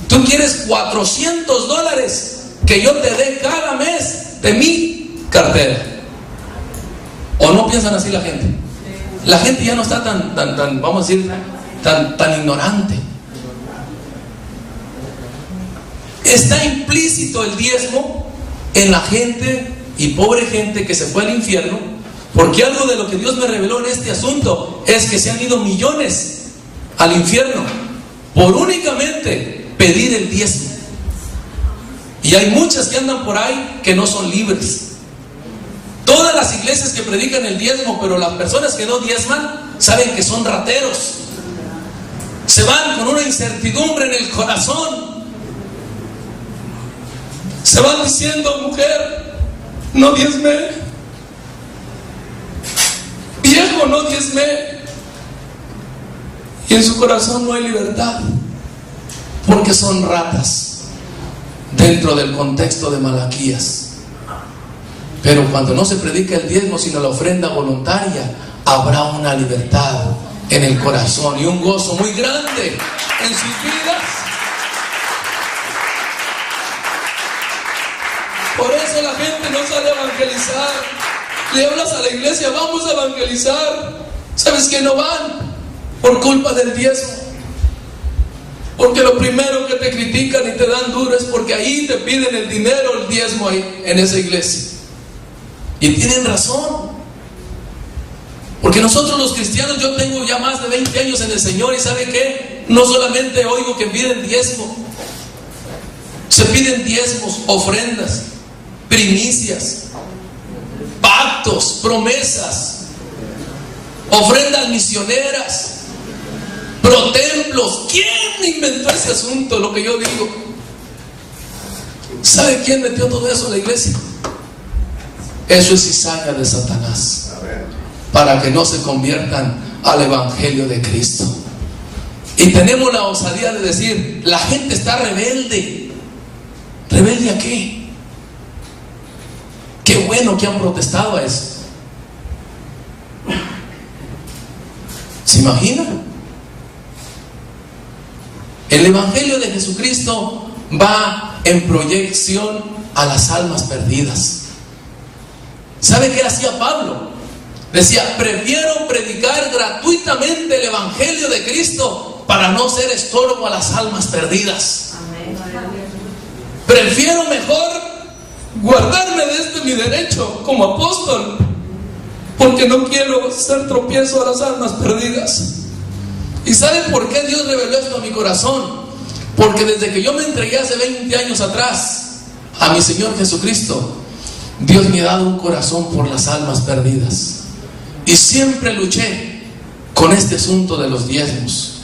Tú quieres $400 que yo te dé cada mes de mi cartera. ¿O no piensan así la gente? La gente ya no está tan vamos a decir, tan ignorante. Está implícito el diezmo en la gente y pobre gente que se fue al infierno, porque algo de lo que Dios me reveló en este asunto es que se han ido millones al infierno por únicamente pedir el diezmo. Y hay muchas que andan por ahí que no son libres. Todas las iglesias que predican el diezmo, pero las personas que no diezman saben que son rateros. Se van con una incertidumbre en el corazón. Se van diciendo, mujer, no diezme, viejo, no diezme, y en su corazón no hay libertad, porque son ratas dentro del contexto de Malaquías. Pero cuando no se predica el diezmo sino la ofrenda voluntaria, habrá una libertad en el corazón y un gozo muy grande en sus vidas. Por eso la gente no sale a evangelizar. Le hablas a la iglesia, vamos a evangelizar. ¿Sabes que no van? Por culpa del diezmo. Porque lo primero que te critican y te dan duro es porque ahí te piden el dinero, el diezmo ahí, en esa iglesia. Y tienen razón. Porque nosotros los cristianos, yo tengo ya más de 20 años en el Señor, y ¿sabe qué? No solamente oigo que piden diezmo. Se piden diezmos, ofrendas, primicias, pactos, promesas, ofrendas misioneras, protemplos. ¿Quién inventó ese asunto? Lo que yo digo. ¿Sabe quién metió todo eso en la iglesia? Eso es cizaña de Satanás, para que no se conviertan al evangelio de Cristo. Y tenemos la osadía de decir, la gente está rebelde. ¿Rebelde a qué? Qué bueno que han protestado a eso. ¿Se imagina? El Evangelio de Jesucristo va en proyección a las almas perdidas. ¿Sabe qué hacía Pablo? Decía, prefiero predicar gratuitamente el Evangelio de Cristo para no ser estorbo a las almas perdidas. Prefiero mejor guardarme de este mi derecho como apóstol, porque no quiero ser tropiezo a las almas perdidas. ¿Y saben por qué Dios reveló esto a mi corazón? Porque desde que yo me entregué hace 20 años atrás a mi Señor Jesucristo, Dios me ha dado un corazón por las almas perdidas. Y siempre luché con este asunto de los diezmos,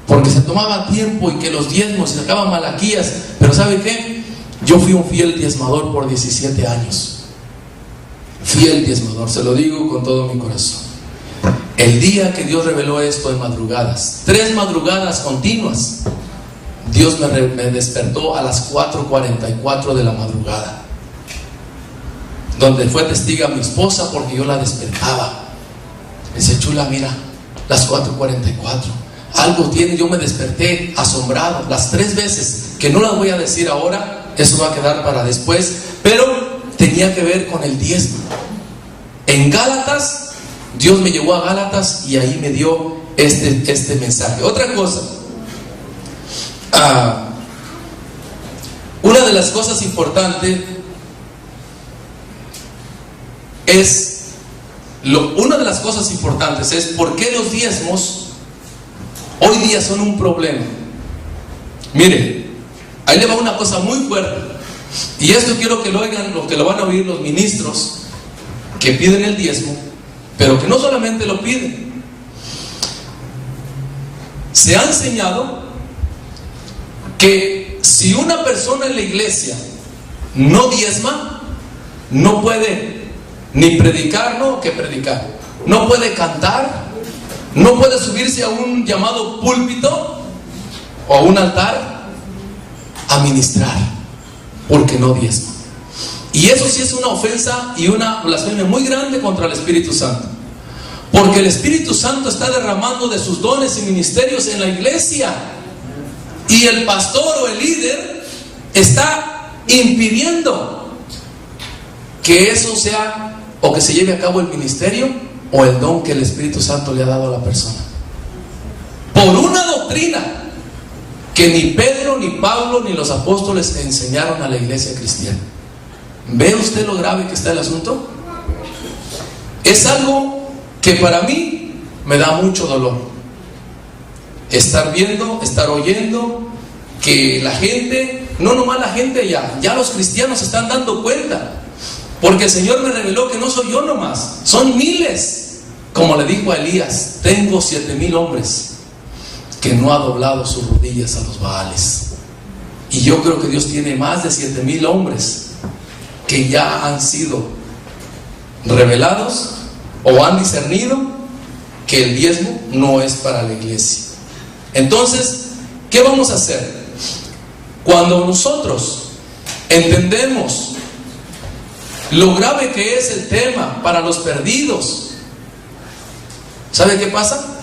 porque se tomaba tiempo y que los diezmos se sacaban Malaquías. Pero ¿sabe qué? Yo fui un fiel diezmador por 17 años. Fiel diezmador, se lo digo con todo mi corazón. El día que Dios reveló esto en madrugadas, 3 madrugadas continuas, Dios me despertó a las 4:44 de la madrugada, donde fue testiga mi esposa porque yo la despertaba. Dice, chula, mira, las 4:44, algo tiene. Yo me desperté asombrado las 3 veces, que no las voy a decir ahora, eso va a quedar para después, pero tenía que ver con el diezmo. En Gálatas, Dios me llevó a Gálatas y ahí me dio este mensaje. Otra cosa, una de las cosas importantes es por qué los diezmos hoy día son un problema. Mire, ahí le va una cosa muy fuerte, y esto quiero que lo oigan, que lo van a oír los ministros que piden el diezmo, pero que no solamente lo piden. Se ha enseñado que si una persona en la iglesia no diezma, no puede ni predicar, no puede cantar, no puede subirse a un llamado púlpito o a un altar a ministrar, porque no diezma. Y eso sí es una ofensa y una blasfemia muy grande contra el Espíritu Santo, porque el Espíritu Santo está derramando de sus dones y ministerios en la iglesia, y el pastor o el líder está impidiendo que eso sea, o que se lleve a cabo el ministerio o el don que el Espíritu Santo le ha dado a la persona, por una doctrina que ni Pedro, ni Pablo, ni los apóstoles enseñaron a la iglesia cristiana. ¿Ve usted lo grave que está el asunto? Es algo que para mí me da mucho dolor. Estar viendo, estar oyendo que la gente, no nomás la gente, ya los cristianos se están dando cuenta, porque el Señor me reveló que no soy yo nomás, son miles. Como le dijo a Elías, tengo 7,000 hombres que no ha doblado sus rodillas a los Baales. Y yo creo que Dios tiene más de 7,000 hombres que ya han sido revelados o han discernido que el diezmo no es para la iglesia. Entonces, ¿qué vamos a hacer? Cuando nosotros entendemos lo grave que es el tema para los perdidos, ¿sabe qué pasa?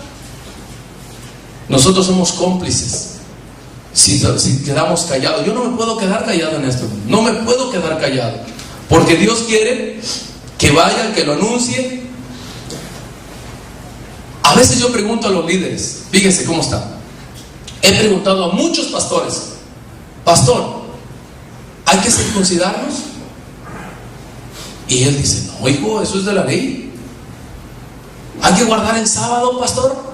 Nosotros somos cómplices si quedamos callados. Yo no me puedo quedar callado en esto, no me puedo quedar callado, porque Dios quiere que vaya, que lo anuncie. A veces yo pregunto a los líderes, fíjense cómo está. He preguntado a muchos pastores, pastor, ¿hay que circuncidarnos? Y él dice, no, hijo, eso es de la ley. ¿Hay que guardar el sábado, pastor?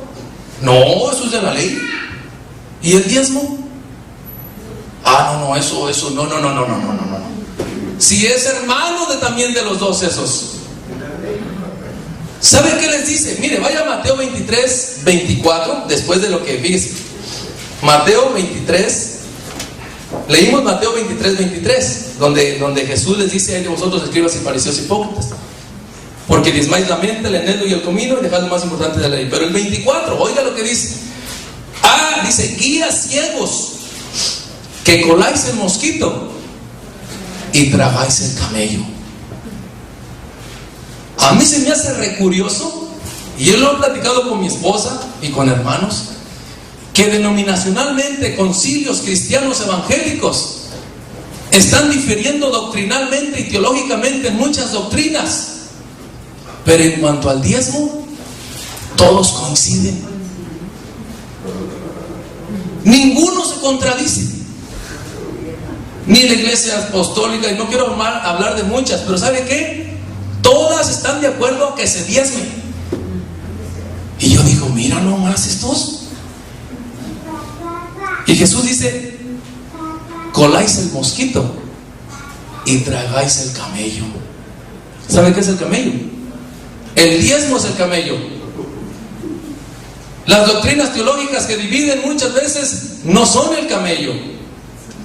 No, eso es de la ley. ¿Y el diezmo? No, eso, no. Si es hermano también de los dos esos. ¿Sabe qué les dice? Mire, vaya a Mateo 23, 24, después de lo que, fíjese, Mateo 23, leímos Mateo 23, 23, donde Jesús les dice: ay de vosotros, escribas y fariseos hipócritas, porque diezmáis la mente, el eneldo y el comino, y dejad lo más importante de la ley. Pero el 24, oiga lo que dice: dice, guías ciegos, que coláis el mosquito y tragáis el camello. A mí se me hace re curioso, y yo lo he platicado con mi esposa y con hermanos, que denominacionalmente concilios cristianos evangélicos están difiriendo doctrinalmente y teológicamente en muchas doctrinas, pero en cuanto al diezmo, todos coinciden. Ninguno se contradice, ni la iglesia apostólica, y no quiero hablar de muchas, pero ¿sabe qué? Todas están de acuerdo a que se diezme. Y yo digo, mira nomás estos. Y Jesús dice, coláis el mosquito y tragáis el camello. ¿Sabe qué es el camello? El diezmo es el camello. Las doctrinas teológicas que dividen muchas veces no son el camello,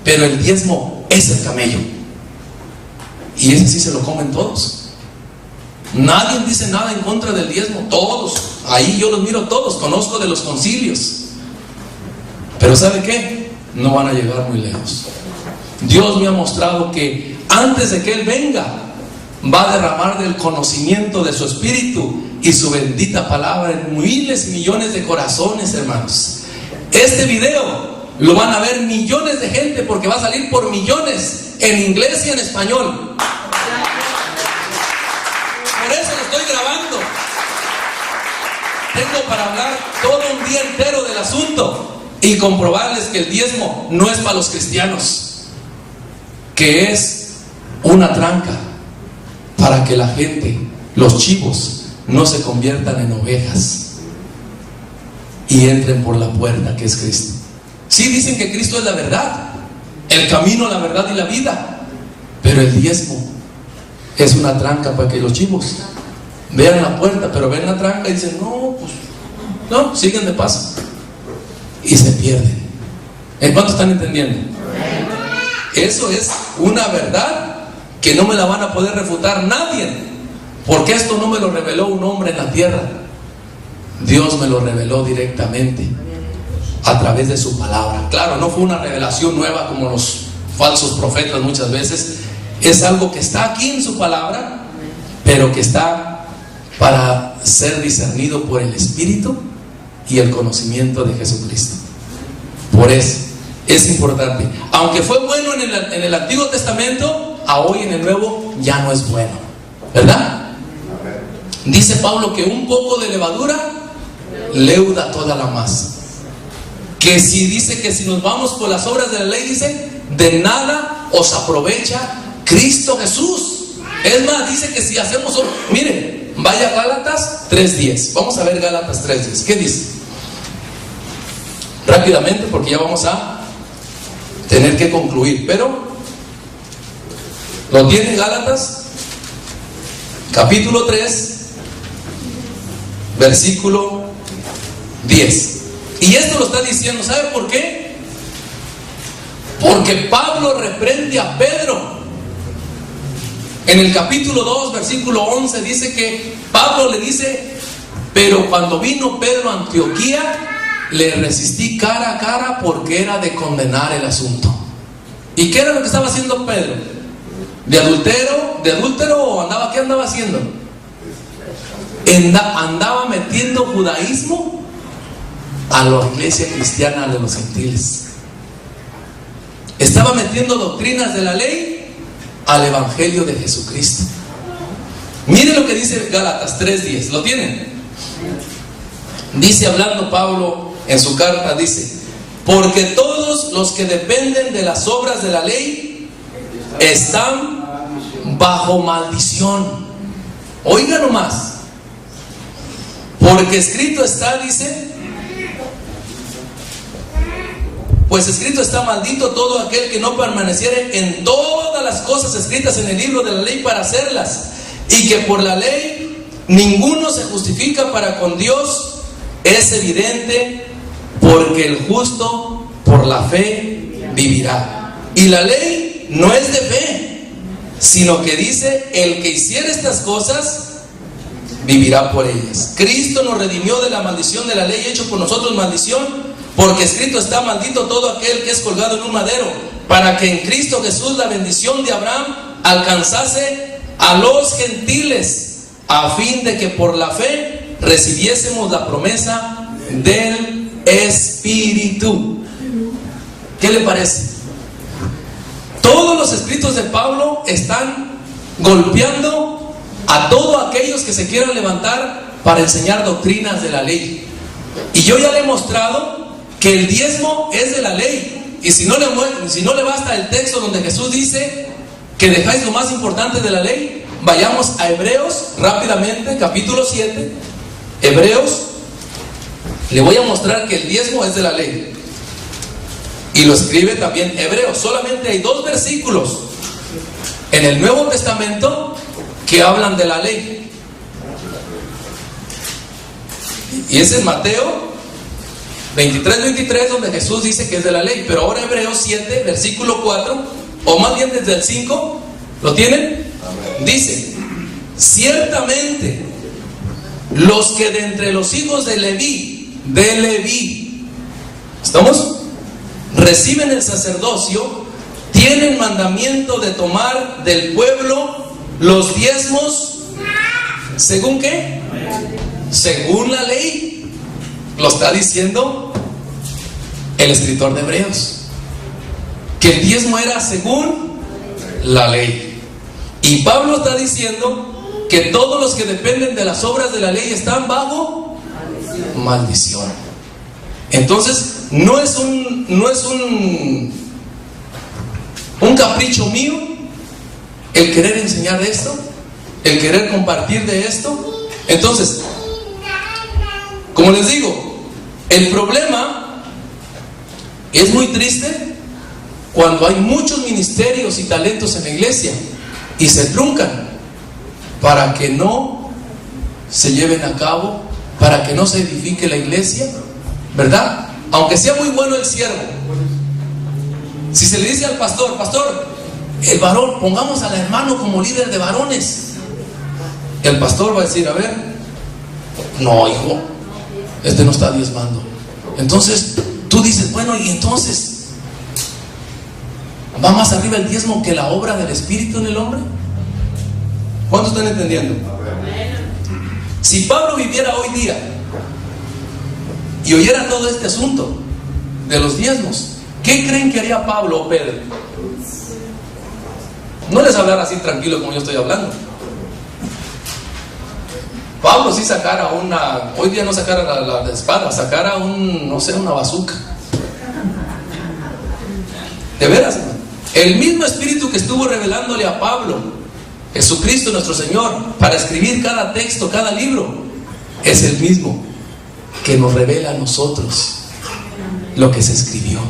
pero el diezmo es el camello. Y ese sí se lo comen todos. Nadie dice nada en contra del diezmo, todos. Ahí yo los miro todos, conozco de los concilios. Pero ¿sabe qué? No van a llegar muy lejos. Dios me ha mostrado que antes de que Él venga, va a derramar del conocimiento de su Espíritu y su bendita palabra en miles y millones de corazones, hermanos. Este video lo van a ver millones de gente, porque va a salir por millones en inglés y en español. Por eso lo estoy grabando. Tengo para hablar todo un día entero del asunto y comprobarles que el diezmo no es para los cristianos, que es una tranca para que la gente, los chivos, no se conviertan en ovejas y entren por la puerta que es Cristo. Sí dicen que Cristo es la verdad, el camino, la verdad y la vida, pero el diezmo es una tranca para que los chivos vean la puerta, pero ven la tranca y dicen, no, pues no, siguen de paso y se pierden. ¿En cuánto están entendiendo? Eso es una verdad que no me la van a poder refutar nadie, porque esto no me lo reveló un hombre en la tierra. Dios me lo reveló directamente a través de su palabra. Claro, no fue una revelación nueva como los falsos profetas muchas veces. Es algo que está aquí en su palabra, pero que está para ser discernido por el Espíritu y el conocimiento de Jesucristo. Por eso es importante. Aunque fue bueno en el Antiguo Testamento, a hoy en el Nuevo ya no es bueno, ¿verdad? Dice Pablo que un poco de levadura leuda toda la masa. Que si dice que si nos vamos por las obras de la ley, dice, de nada os aprovecha Cristo Jesús. Es más, dice que si hacemos, miren, vaya a Gálatas 3:10. Vamos a ver Gálatas 3:10. ¿Qué dice? Rápidamente, porque ya vamos a tener que concluir, pero lo tiene Gálatas capítulo 3 versículo 10. Y esto lo está diciendo, ¿sabe por qué? Porque Pablo reprende a Pedro. En el capítulo 2 versículo 11 dice que Pablo le dice, pero cuando vino Pedro a Antioquía, le resistí cara a cara porque era de condenar el asunto. ¿Y qué era lo que estaba haciendo Pedro? ¿De adúltero o andaba? ¿Qué andaba haciendo? Andaba metiendo judaísmo a la iglesia cristiana de los gentiles. Estaba metiendo doctrinas de la ley al evangelio de Jesucristo. Mire lo que dice Gálatas 3:10. ¿Lo tienen? Dice, hablando Pablo en su carta, dice, porque todos los que dependen de las obras de la ley están bajo maldición. Oiga nomás, porque escrito está, dice, pues escrito está, maldito todo aquel que no permaneciere en todas las cosas escritas en el libro de la ley para hacerlas, y que por la ley ninguno se justifica para con Dios. Es evidente, porque el justo por la fe vivirá. Y la ley no es de fe, sino que dice, el que hiciere estas cosas vivirá por ellas. Cristo nos redimió de la maldición de la ley, hecho por nosotros maldición, porque escrito está: maldito todo aquel que es colgado en un madero, para que en Cristo Jesús la bendición de Abraham alcanzase a los gentiles, a fin de que por la fe recibiésemos la promesa del Espíritu. ¿Qué le parece? Todos los escritos de Pablo están golpeando a todos aquellos que se quieran levantar para enseñar doctrinas de la ley. Y yo ya le he mostrado que el diezmo es de la ley. Y si no le basta el texto donde Jesús dice que dejáis lo más importante de la ley, vayamos a Hebreos rápidamente, capítulo 7. Hebreos, le voy a mostrar que el diezmo es de la ley. Y lo escribe también Hebreos. Solamente hay 2 versículos en el Nuevo Testamento que hablan de la ley. Y es en Mateo 23, donde Jesús dice que es de la ley. Pero ahora Hebreos 7, versículo 4, o más bien desde el 5, ¿lo tienen? Dice: ciertamente los que de entre los hijos de Leví, ¿estamos?, reciben el sacerdocio, tienen mandamiento de tomar del pueblo los diezmos. ¿Según qué? Según la ley. Lo está diciendo el escritor de Hebreos, que el diezmo era según la ley. Y Pablo está diciendo que todos los que dependen de las obras de la ley están bajo maldición. Entonces no es un capricho mío el querer enseñar de esto, el querer compartir de esto. Entonces, como les digo, el problema es muy triste cuando hay muchos ministerios y talentos en la iglesia y se truncan para que no se lleven a cabo, para que no se edifique la iglesia, ¿verdad? Aunque sea muy bueno el siervo, si se le dice al pastor: pastor, el varón, pongamos al hermano como líder de varones, el pastor va a decir: a ver, no, hijo, este no está diezmando. Entonces tú dices: bueno, y entonces ¿va más arriba el diezmo que la obra del Espíritu en el hombre? ¿Cuántos están entendiendo? Si Pablo viviera hoy día y oyera todo este asunto de los diezmos, ¿qué creen que haría Pablo o Pedro? No les hablara así tranquilo como yo estoy hablando. Pablo sí sacara hoy día no sacara la espada, sacara una bazooka. De veras, hermano. El mismo Espíritu que estuvo revelándole a Pablo, Jesucristo nuestro Señor, para escribir cada texto, cada libro, es el mismo que nos revela a nosotros lo que se escribió,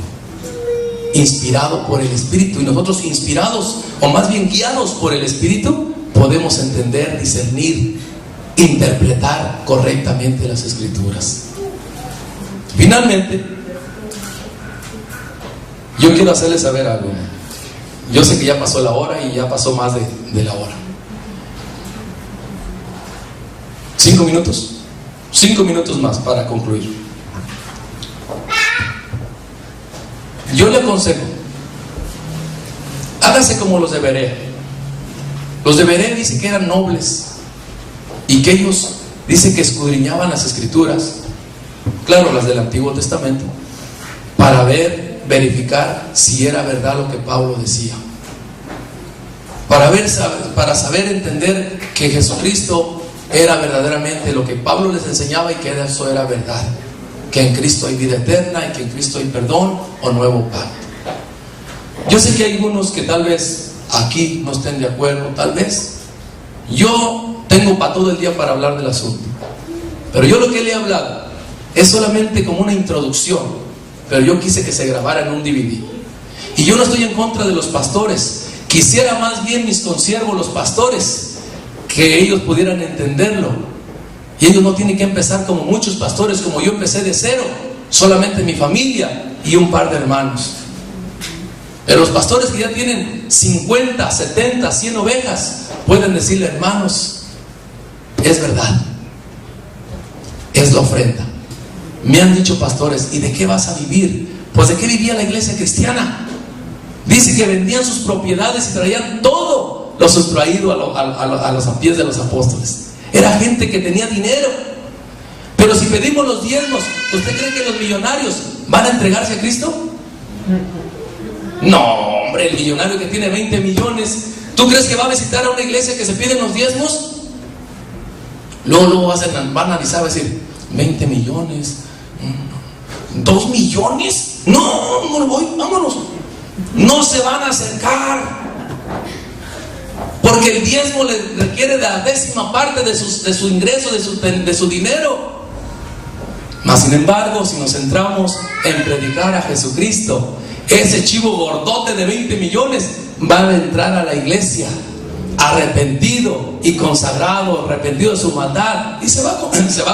inspirado por el Espíritu. Y nosotros, inspirados, o más bien guiados por el Espíritu, podemos entender, discernir, interpretar correctamente las Escrituras. Finalmente, yo quiero hacerles saber algo. Yo sé que ya pasó la hora y ya pasó más de la hora. 5 minutos. 5 minutos más para concluir. Yo le aconsejo, hágase como los de Berea. Los de Berea dicen que eran nobles y que ellos dicen que escudriñaban las Escrituras, claro, las del Antiguo Testamento, para verificar si era verdad lo que Pablo decía, para saber entender que Jesucristo era verdaderamente lo que Pablo les enseñaba y que eso era verdad, que en Cristo hay vida eterna y que en Cristo hay perdón o nuevo pacto. Yo sé que hay algunos que tal vez aquí no estén de acuerdo, tal vez. Yo tengo para todo el día para hablar del asunto, pero yo lo que le he hablado es solamente como una introducción, pero yo quise que se grabara en un DVD. Y yo no estoy en contra de los pastores, quisiera más bien mis consiervos, los pastores, que ellos pudieran entenderlo. Y ellos no tienen que empezar como muchos pastores, como yo empecé de cero, solamente mi familia y un par de hermanos. Pero los pastores que ya tienen 50, 70, 100 ovejas, pueden decirle: hermanos, es verdad, es la ofrenda. Me han dicho pastores, ¿y de qué vas a vivir? Pues ¿de qué vivía la iglesia cristiana? Dice que vendían sus propiedades y traían todo lo sustraído a los pies de los apóstoles. Era gente que tenía dinero. Pero si pedimos los diezmos, ¿usted cree que los millonarios van a entregarse a Cristo? No, hombre, el millonario que tiene 20 millones, ¿tú crees que va a visitar a una iglesia que se piden los diezmos? Luego van a analizar, va a decir, 20 millones, 2 millones, no voy, vámonos. No se van a acercar, porque el diezmo le requiere la 10ª parte de su ingreso, de su dinero. Mas sin embargo, si nos centramos en predicar a Jesucristo, ese chivo gordote de 20 millones va a entrar a la iglesia arrepentido y consagrado, arrepentido de su maldad, y se va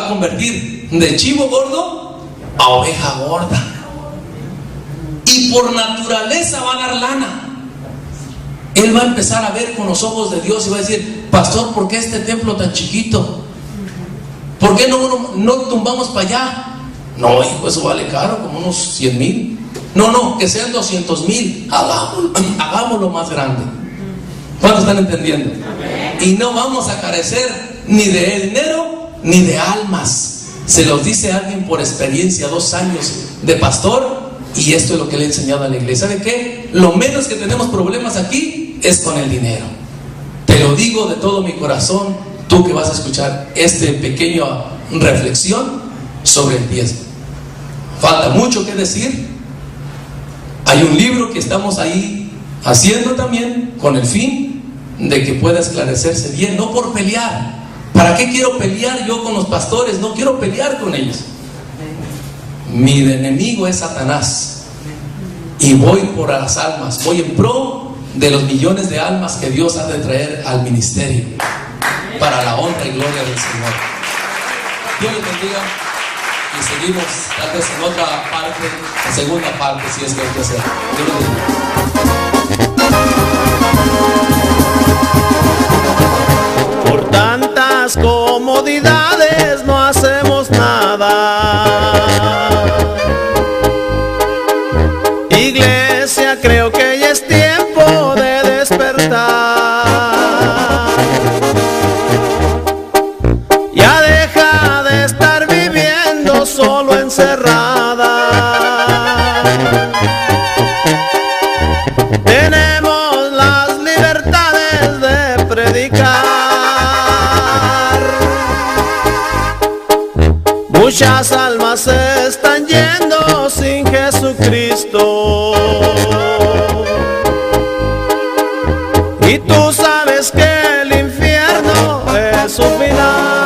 a convertir de chivo gordo a oveja gorda. Y por naturaleza va a dar lana. Él va a empezar a ver con los ojos de Dios y va a decir, pastor, ¿por qué este templo tan chiquito? ¿Por qué no tumbamos para allá? No, hijo, eso vale caro, como unos 100,000. No, que sean 200,000. Hagámoslo más grande. ¿Cuántos están entendiendo? Y no vamos a carecer ni de dinero ni de almas. Se los dice alguien por experiencia, 2 años de pastor, y esto es lo que le he enseñado a la iglesia. ¿Sabe qué? Lo menos que tenemos problemas aquí es con el dinero. Te lo digo de todo mi corazón, tú que vas a escuchar esta pequeña reflexión sobre el diezmo. Falta mucho que decir. Hay un libro que estamos ahí haciendo también con el fin de que pueda esclarecerse bien, no por pelear. ¿Para qué quiero pelear yo con los pastores? No quiero pelear con ellos. Mi enemigo es Satanás, y voy por las almas, voy en pro de los millones de almas que Dios ha de traer al ministerio para la honra y gloria del Señor. Dios les bendiga, y seguimos tal vez en otra parte, en segunda parte, si es que hay que hacer. Dios les bendiga. Por tantas comodidades no hacemos nada. Iglesia, creo que ya es tiempo de despertar. Ya deja de estar viviendo solo encerrada. Tenemos las libertades de predicar. Muchas almas se están yendo sin Jesucristo, y tú sabes que el infierno es su final.